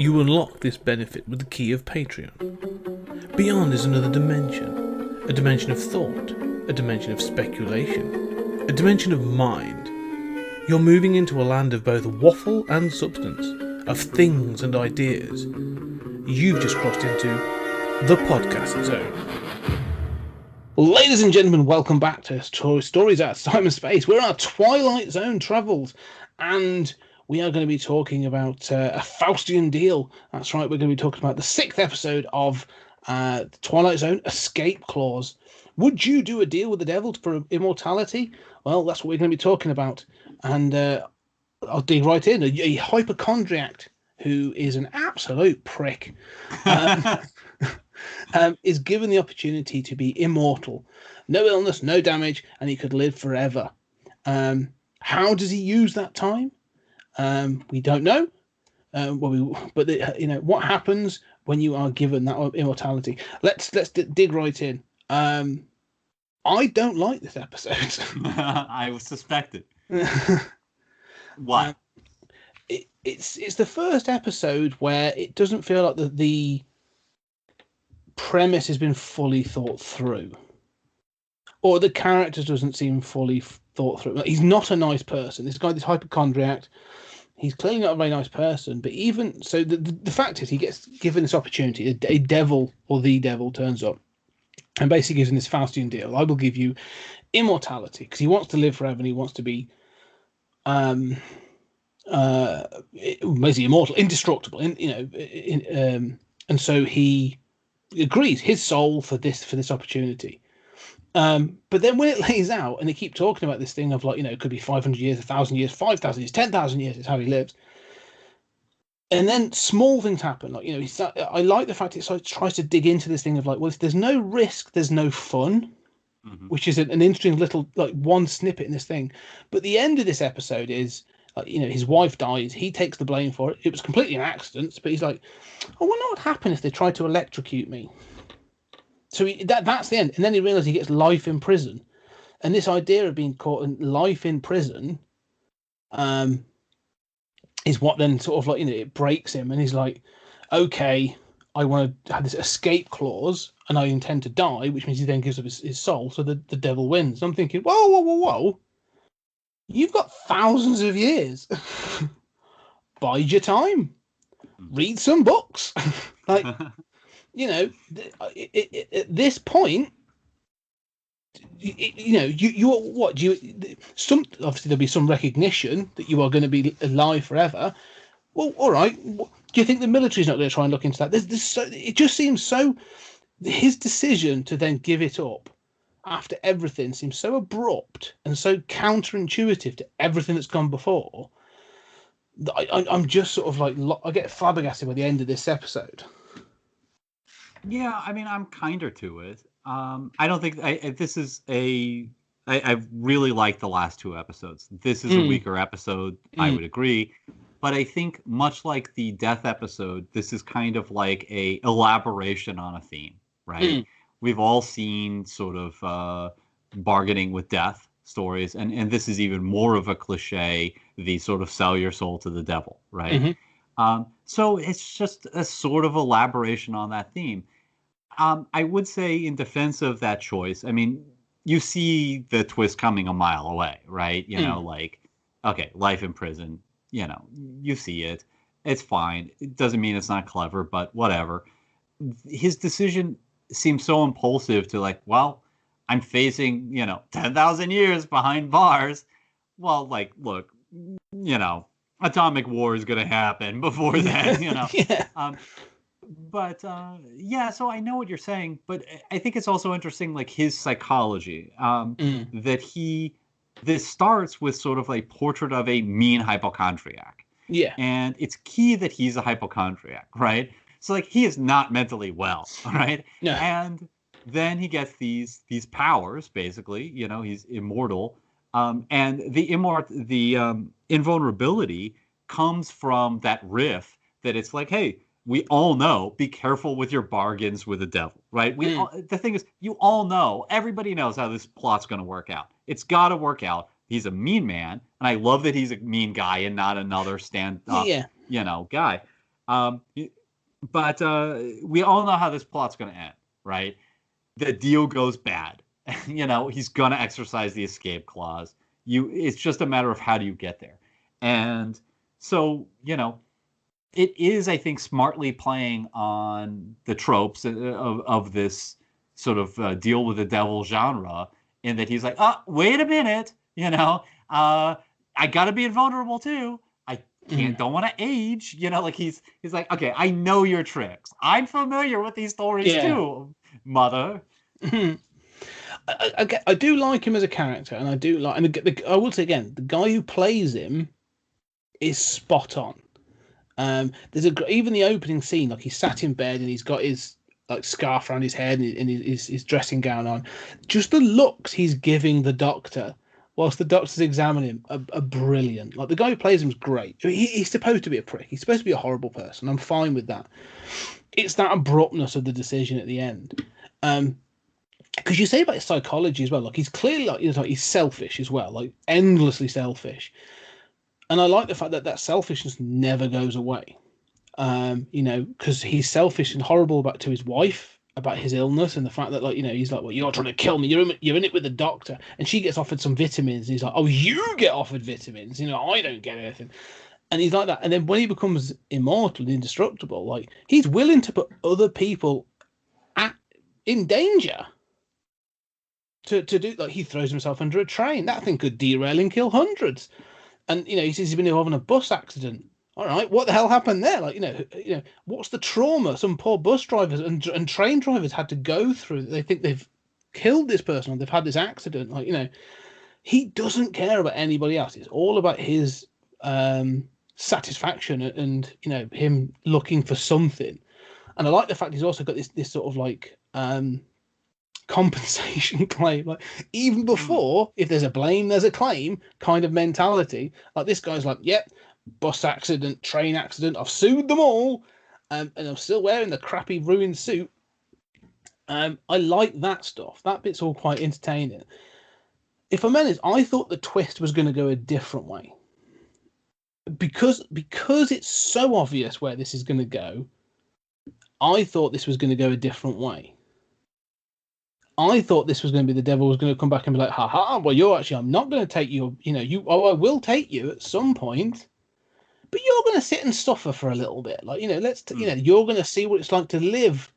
You unlock this benefit with the key of Patreon. Beyond is another dimension. A dimension of thought. A dimension of speculation. A dimension of mind. You're moving into a land of both waffle and substance. Of things and ideas. You've just crossed into the podcast zone. Ladies and gentlemen, welcome back to Stories Out of Time and Space. We're on our Twilight Zone travels, and we are going to be talking about a Faustian deal. That's right, we're going to be talking about the 6th episode of Twilight Zone, Escape Clause. Would you do a deal with the devil for immortality? Well, that's what we're going to be talking about. And I'll dig right in. A hypochondriac who is an absolute prick is given the opportunity to be immortal. No illness, no damage, and he could live forever. How does he use that time? We don't know. What happens when you are given that immortality? Let's dig right in. I don't like this episode. I suspected. Why? It's the first episode where it doesn't feel like the premise has been fully thought through, or the character doesn't seem fully thought through. Like, he's not a nice person. This guy, this hypochondriac, he's clearly not a very nice person. But even so, the fact is, he gets given this opportunity. A devil or the devil turns up and basically gives him this Faustian deal. I will give you immortality, because he wants to live forever and he wants to be basically immortal, indestructible, and so he agrees his soul for this opportunity. But then when it lays out and they keep talking about this thing of, like, it could be 500 years, 1,000 years, 5,000 years, 10,000 years is how he lives. And then small things happen, like, I like the fact it sort of tries to dig into this thing of, like, well, if there's no risk, there's no fun, which is an interesting little, like, one snippet in this thing. But the end of this episode is, like, his wife dies. He takes the blame for it. It was completely an accident, but he's like, I wonder what would happen if they tried to electrocute me. So that's the end. And then he realizes he gets life in prison. And this idea of being caught in life in prison is what then sort of, like, it breaks him. And he's like, okay, I want to have this escape clause and I intend to die, which means he then gives up his soul. So the devil wins. I'm thinking, whoa. You've got thousands of years. Bide your time. Read some books. Like, at this point, obviously there'll be some recognition that you are going to be alive forever. Well, all right. Do you think the military's not going to try and look into that? It just seems so. His decision to then give it up after everything seems so abrupt and so counterintuitive to everything that's gone before. I'm just sort of like, I get flabbergasted by the end of this episode. Yeah, I mean, I'm kinder to it. I don't think this is I really like the last two episodes. This is a weaker episode, I would agree. But I think, much like the death episode, this is kind of like a elaboration on a theme, right? We've all seen sort of bargaining with death stories, and this is even more of a cliche, the sort of sell your soul to the devil, right? So it's just a sort of elaboration on that theme. I would say, in defense of that choice, I mean, you see the twist coming a mile away, right? Like, okay, life in prison, you see it. It's fine. It doesn't mean it's not clever, but whatever. His decision seems so impulsive to, like, well, I'm facing, 10,000 years behind bars. Well, like, look, atomic war is going to happen before then, Yeah. So I know what you're saying, but I think it's also interesting, like, his psychology, that this starts with sort of a portrait of a mean hypochondriac. Yeah. And it's key that he's a hypochondriac, right? So, like, he is not mentally well, right? No. And then he gets these powers, basically, he's immortal. And the invulnerability comes from that riff that it's like, hey, we all know, be careful with your bargains with the devil, right? The thing is, you all know, everybody knows how this plot's going to work out. It's got to work out. He's a mean man, and I love that he's a mean guy and not another stand-up, guy. Um, but we all know how this plot's going to end, right? The deal goes bad. He's going to exercise the escape clause. It's just a matter of how do you get there. And so, it is, I think, smartly playing on the tropes of this sort of deal with the devil genre, in that he's like, oh, wait a minute, I got to be invulnerable too. I don't want to age, like he's like, okay, I know your tricks. I'm familiar with these stories too, mother. I do like him as a character, and I do like, and I will say again, the guy who plays him is spot on. There's even the opening scene, like he's sat in bed and he's got his like scarf around his head and his dressing gown on. Just the looks he's giving the doctor whilst the doctor's examining him are brilliant. Like the guy who plays him is great. I mean, he's supposed to be a prick. He's supposed to be a horrible person. I'm fine with that. It's that abruptness of the decision at the end. Because you say about his psychology as well, like he's clearly like he's selfish as well, like endlessly selfish. And I like the fact that selfishness never goes away. Because he's selfish and horrible to his wife about his illness and the fact that, like, he's like, well, you're trying to kill me. You're in it with the doctor. And she gets offered some vitamins. And he's like, oh, you get offered vitamins. I don't get anything. And he's like that. And then when he becomes immortal and indestructible, like, he's willing to put other people in danger to do, like, he throws himself under a train. That thing could derail and kill hundreds. And, he says he's been involved in a bus accident. All right, what the hell happened there? Like, what's the trauma some poor bus drivers and train drivers had to go through? They think they've killed this person or they've had this accident. Like, he doesn't care about anybody else. It's all about his satisfaction and, him looking for something. And I like the fact he's also got this sort of like compensation claim, like even before, if there's a blame, there's a claim kind of mentality. Like this guy's like, yep, bus accident, train accident, I've sued them all, and I'm still wearing the crappy ruined suit. I like that stuff. That bit's all quite entertaining. If I'm honest, I thought the twist was going to go a different way, because it's so obvious where this is going to go. I thought this was going to go a different way. I thought this was going to be the devil was going to come back and be like, ha, well, I'm not going to take you, I will take you at some point, but you're going to sit and suffer for a little bit. Like, you're going to see what it's like to live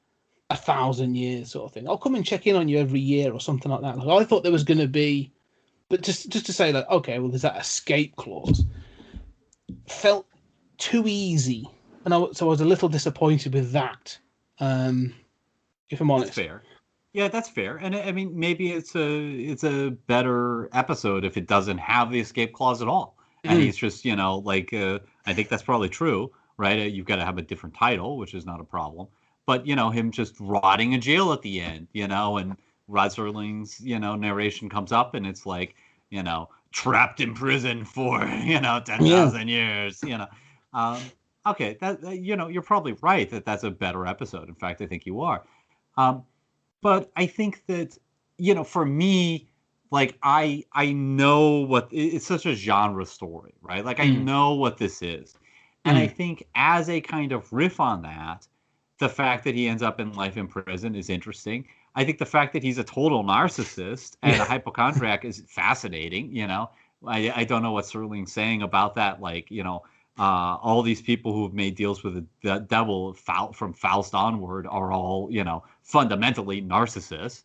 1,000 years sort of thing. I'll come and check in on you every year or something like that. Like, I thought there was going to be, but just to say, like, okay, well, there's that escape clause. Felt too easy. And so I was a little disappointed with that. If I'm honest. That's fair. Yeah, that's fair. And I mean, maybe it's a better episode if it doesn't have the escape clause at all. And he's just, I think that's probably true, right? You've got to have a different title, which is not a problem. But, him just rotting in jail at the end, and Rod Serling's, narration comes up and it's like, trapped in prison for, 10,000 years, okay, that you're probably right that's a better episode. In fact, I think you are. But I think that, for me, like, I know what it's such a genre story, right? Like, I know what this is. And I think as a kind of riff on that, the fact that he ends up in life in prison is interesting. I think the fact that he's a total narcissist and a hypochondriac is fascinating. I don't know what Serling's saying about that. Like, all these people who've made deals with the devil from Faust onward are all, fundamentally narcissists.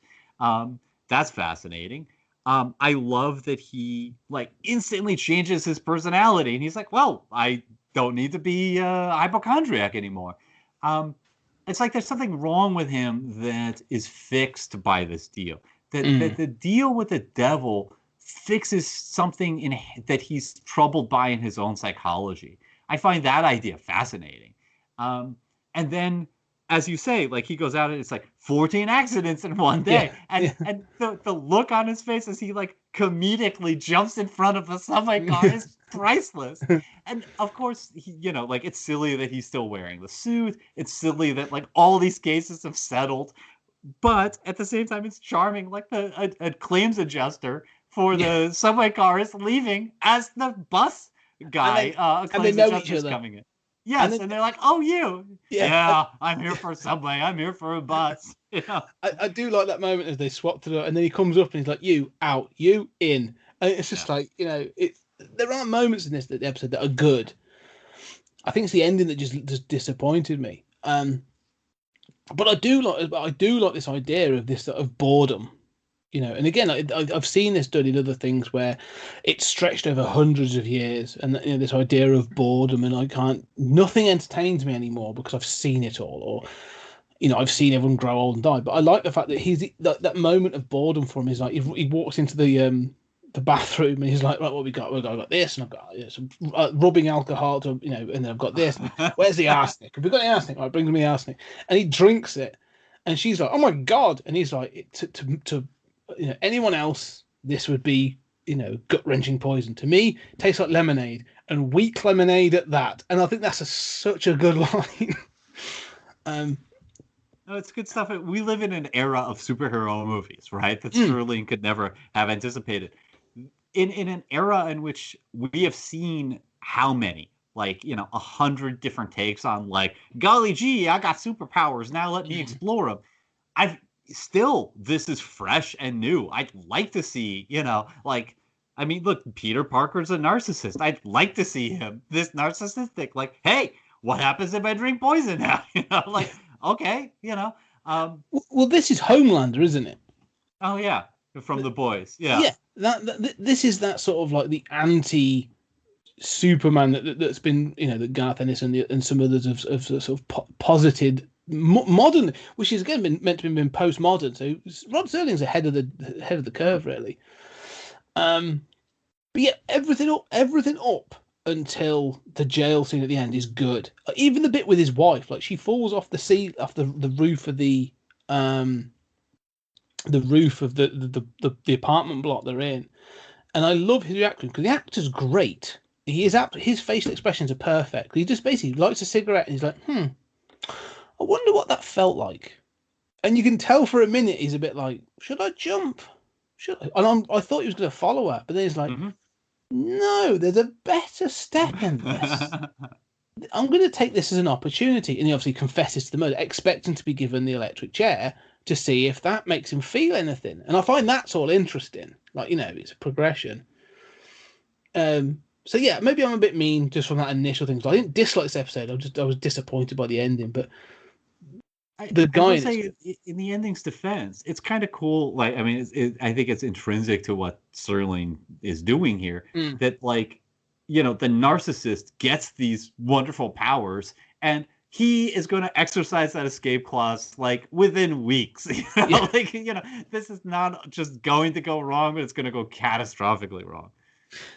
That's fascinating. I love that he like instantly changes his personality and he's like, well, I don't need to be a hypochondriac anymore. It's like there's something wrong with him that is fixed by this deal. That the deal with the devil fixes something that he's troubled by in his own psychology. I find that idea fascinating. And then, as you say, like he goes out and it's like 14 accidents in one day. Yeah. And the look on his face as he like comedically jumps in front of the subway car is priceless. And of course, like it's silly that he's still wearing the suit. It's silly that like all these cases have settled. But at the same time, it's charming. Like a claims adjuster for the subway car is leaving as the bus guy. And they know each other. Coming in. Yes, and they're like, "Oh, you? Yeah. Yeah, I'm here for Subway. I'm here for a bus." I do like that moment as they swap to the, and then he comes up and he's like, "You out, you in," and it's just like, you know, there are moments in this episode that are good. I think it's the ending that just disappointed me. But I do like this idea of this sort of boredom, you know. And again, I've seen this done in other things where it's stretched over hundreds of years, and you know, this idea of boredom, and nothing entertains me anymore because I've seen it all, or you know, I've seen everyone grow old and die. But I like the fact that that moment of boredom for him is like he walks into the bathroom and he's like, right, what we got? I've got this, and I've got some rubbing alcohol to, you know, and then I've got this. Where's the arsenic? Have we got the arsenic? Right, bring me the arsenic. And he drinks it, and she's like, oh my god! And he's like, to you know, anyone else, this would be, you know, gut wrenching poison. To me, it tastes like lemonade, and weak lemonade at that. And I think that's such a good line. No, it's good stuff. We live in an era of superhero movies, right? That Sterling could never have anticipated. In an era in which we have seen how many, like, you know, 100 different takes on, like, golly gee, I got superpowers, now let me explore them. This is fresh and new. I'd like to see, you know, like, I mean, look, Peter Parker's a narcissist. I'd like to see him this narcissistic, like, hey, what happens if I drink poison now? You know, like, okay, you know. Well, this is Homelander, isn't it? Oh yeah, from The Boys. Yeah. Yeah. This is that sort of like the anti Superman that's been, you know, that Garth Ennis and some others have sort of posited modern, which is again meant to be postmodern. So Rod Serling's ahead of the curve, really. But yeah, everything up until the jail scene at the end is good. Even the bit with his wife, like she falls off the roof of the roof of the apartment block they're in, and I love his reaction because the actor's great. His facial expressions are perfect. He just basically lights a cigarette and he's like, I wonder what that felt like. And you can tell for a minute he's a bit like, should I jump? And I thought he was going to follow her, but then he's like, no, there's a better step in this. I'm going to take this as an opportunity. And he obviously confesses to the murder, expecting to be given the electric chair to see if that makes him feel anything. And I find that's all interesting. Like, you know, it's a progression. So yeah, maybe I'm a bit mean just from that initial thing. So I didn't dislike this episode. I was disappointed by the ending, but the guy. I will say, in the ending's defense, it's kind of cool. Like, I mean, I think it's intrinsic to what Sterling is doing here. That, like, you know, the narcissist gets these wonderful powers, and he is going to exercise that escape clause like within weeks. You know? Yeah. Like, you know, this is not just going to go wrong, but it's going to go catastrophically wrong.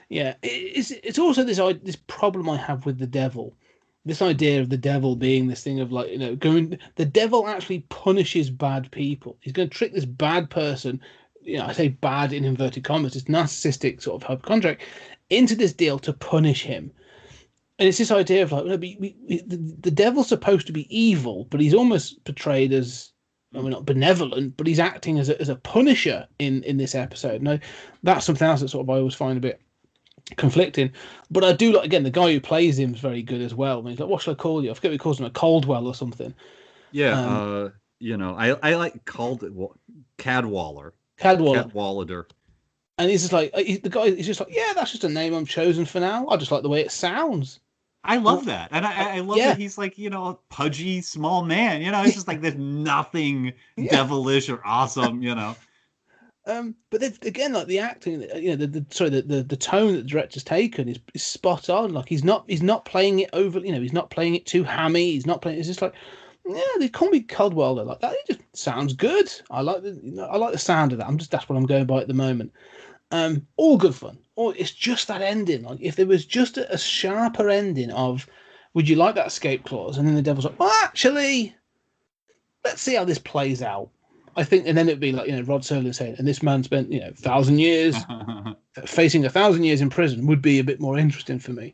Yeah, it's also this problem I have with the devil. This idea of the devil being this thing of, like, you know, the devil actually punishes bad people. He's going to trick this bad person, you know, I say bad in inverted commas, this narcissistic sort of hypochondriac, into this deal to punish him. And it's this idea of, like, the devil's supposed to be evil, but he's almost portrayed as, I mean, not benevolent, but he's acting as a punisher in this episode. No, that's something else that sort of I always find a bit conflicting. But I do like, again, the guy who plays him is very good as well. I mean, he's like, what should I call you? I forget what he calls him, a Caldwell or something. Yeah, you know, I like Cadwallader. And he's just like, the guy is just like, yeah, that's just a name I'm chosen for now. I just like the way it sounds. I love that. And I love that he's like, you know, a pudgy small man. You know, it's just like there's nothing devilish or awesome, you know. But again, like the acting, you know, the tone that the director's taken is spot on. Like he's not playing it over, you know, he's not playing it too hammy. He's not playing. It's just like, yeah, they call me Caldwell like that. It just sounds good. I like the sound of that. That's what I'm going by at the moment. All good fun. It's just that ending. Like if there was just a sharper ending of, would you like that escape clause? And then the devil's like, well, actually, let's see how this plays out. I think, and then it'd be like, you know, Rod Serling saying, and this man spent, you know, 1,000 years facing 1,000 years in prison would be a bit more interesting for me.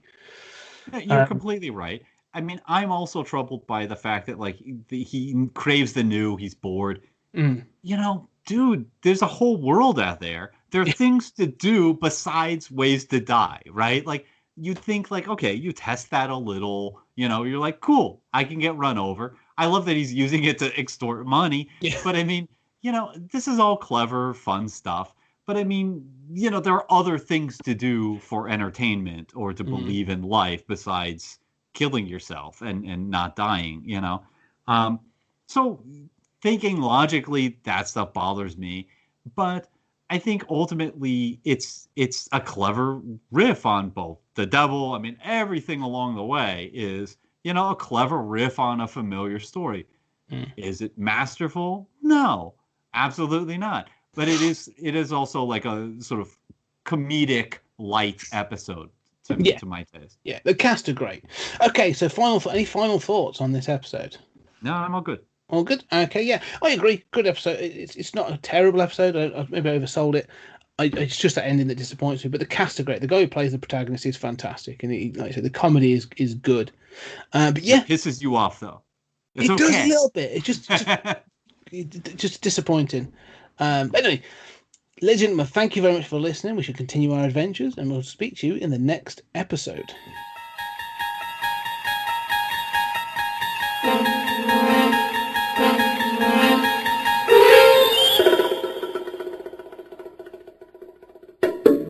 You're completely right. I mean, I'm also troubled by the fact that, like, he craves the new. He's bored. You know, dude, there's a whole world out there. There are things to do besides ways to die, right? Like, you'd think like, okay, you test that a little, you're like, cool, I can get run over. I love that he's using it to extort money. Yeah. But I mean, this is all clever, fun stuff. But I mean, there are other things to do for entertainment or to believe in life besides killing yourself and not dying. So thinking logically, that stuff bothers me. But I think ultimately it's a clever riff on both the devil. I mean, everything along the way is, a clever riff on a familiar story. Is it masterful? No, absolutely not. But it is also like a sort of comedic light episode to my taste. Yeah, the cast are great. Okay, so any final thoughts on this episode? No, I'm all good. All good. Okay, yeah, I agree. Good episode. It's not a terrible episode. I maybe oversold it. It's just that ending that disappoints me. But the cast are great. The guy who plays the protagonist is fantastic, and like I said, the comedy is good. But yeah, it pisses you off though. It's it okay. does a little bit. It's just disappointing. But anyway, ladies and gentlemen, thank you very much for listening. We should continue our adventures, and we'll speak to you in the next episode.